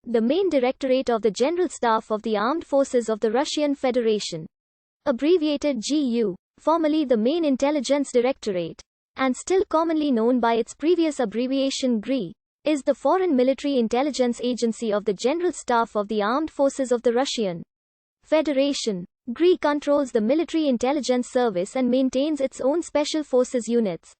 the main directorate of the General Staff of the Armed Forces of the Russian Federation. Abbreviated GU, formerly the Main Intelligence Directorate, and still commonly known by its previous abbreviation GRI, is the Foreign Military Intelligence Agency of the General Staff of the Armed Forces of the Russian Federation. GRI controls the military intelligence service and maintains its own special forces units.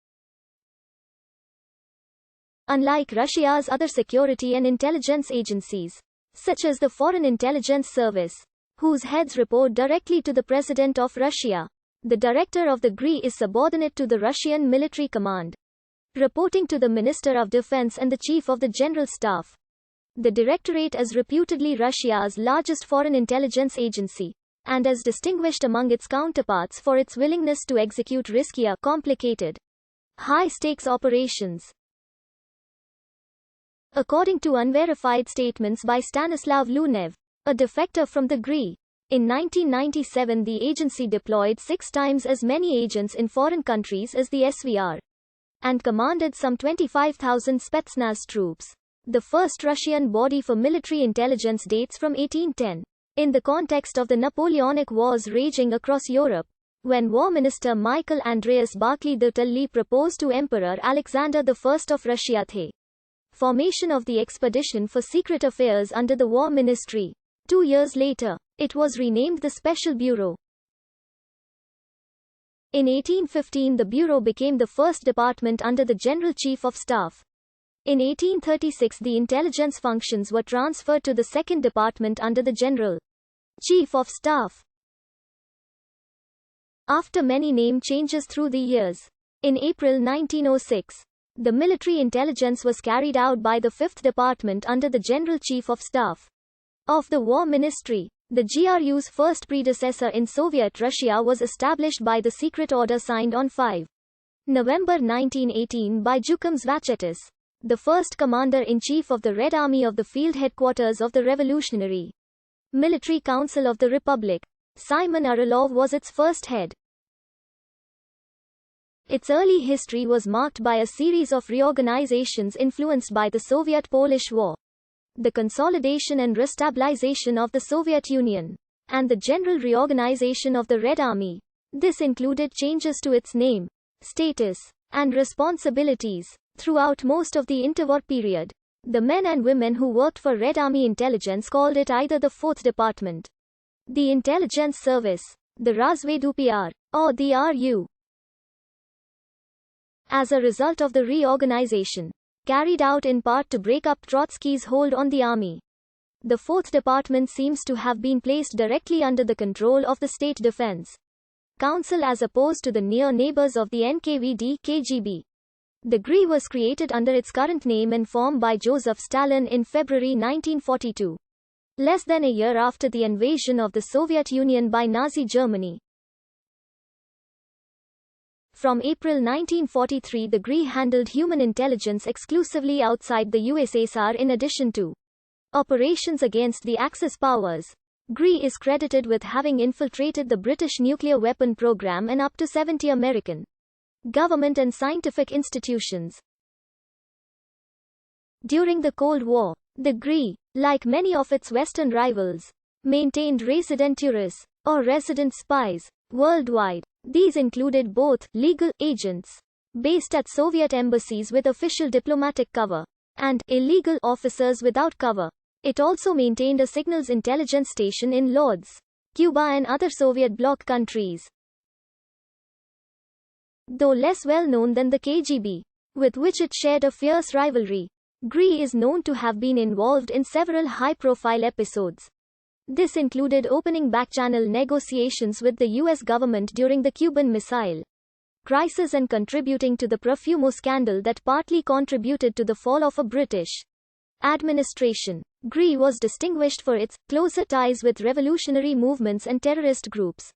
Unlike Russia's other security and intelligence agencies, such as the Foreign Intelligence Service, whose heads report directly to the President of Russia, the director of the GRI is subordinate to the Russian military command, reporting to the Minister of Defense and the Chief of the General Staff. The Directorate is reputedly Russia's largest foreign intelligence agency, and is distinguished among its counterparts for its willingness to execute riskier, complicated, high-stakes operations. According to unverified statements by Stanislav Lunev, a defector from the GRI, in 1997 the agency deployed 6 times as many agents in foreign countries as the SVR, and commanded some 25,000 Spetsnaz troops. The first Russian body for military intelligence dates from 1810, in the context of the Napoleonic Wars raging across Europe, when War Minister Michael Andreas Barclay de Tolly proposed to Emperor Alexander I of Russia the formation of the Expedition for Secret Affairs under the War Ministry. 2 years later, it was renamed the Special Bureau. In 1815 the Bureau became the first department under the General Chief of Staff. In 1836 the intelligence functions were transferred to the second department under the General Chief of Staff. After many name changes through the years, in April 1906, the military intelligence was carried out by the 5th Department under the General Chief of Staff of the War Ministry. The GRU's first predecessor in Soviet Russia was established by the secret order signed on 5 November 1918 by Jukhum Zvachetis, the first Commander-in-Chief of the Red Army of the Field Headquarters of the Revolutionary Military Council of the Republic. Simon Orlov was its first head. Its early history was marked by a series of reorganizations influenced by the Soviet-Polish War, the consolidation and restabilization of the Soviet Union, and the general reorganization of the Red Army. This included changes to its name, status, and responsibilities. Throughout most of the interwar period, the men and women who worked for Red Army intelligence called it either the 4th Department, the Intelligence Service, the Razvedupr, or the RU. As a result of the reorganization, carried out in part to break up Trotsky's hold on the army, the 4th Department seems to have been placed directly under the control of the State Defense Council as opposed to the near neighbors of the NKVD-KGB. The GRI was created under its current name and form by Joseph Stalin in February 1942, less than a year after the invasion of the Soviet Union by Nazi Germany. From April 1943 the GRI handled human intelligence exclusively outside the USSR in addition to operations against the Axis powers. GRI is credited with having infiltrated the British nuclear weapon program and up to 70 American government and scientific institutions. During the Cold War, the GRI, like many of its Western rivals, maintained residentures, or resident spies, worldwide. These included both legal agents based at Soviet embassies with official diplomatic cover and illegal officers without cover. It also maintained a signals intelligence station in Lodz, Cuba and other Soviet bloc countries. Though less well known than the KGB, with which it shared a fierce rivalry, GRI is known to have been involved in several high-profile episodes. This included opening back-channel negotiations with the US government during the Cuban Missile Crisis and contributing to the Profumo scandal that partly contributed to the fall of a British administration. GRI was distinguished for its closer ties with revolutionary movements and terrorist groups,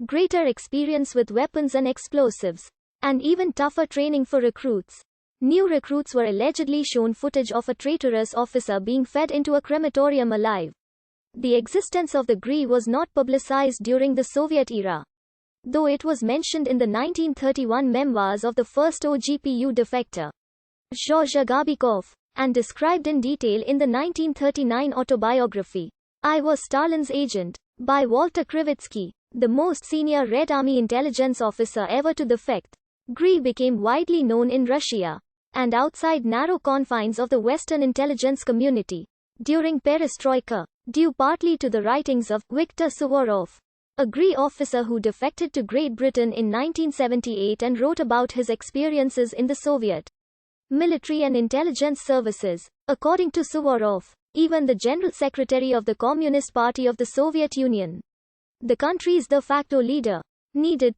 greater experience with weapons and explosives, and even tougher training for recruits. New recruits were allegedly shown footage of a traitorous officer being fed into a crematorium alive. The existence of the GRI was not publicized during the Soviet era, though it was mentioned in the 1931 memoirs of the first OGPU defector, Zhozh Agabikov. and described in detail in the 1939 autobiography, I Was Stalin's Agent, by Walter Krivitsky, the most senior Red Army intelligence officer ever to defect. Gru became widely known in Russia and outside narrow confines of the Western intelligence community during Perestroika, due partly to the writings of Viktor Suvorov, a Gru officer who defected to Great Britain in 1978 and wrote about his experiences in the Soviet military and intelligence services. According to Suvorov, even the General Secretary of the Communist Party of the Soviet Union, the country's de facto leader, needed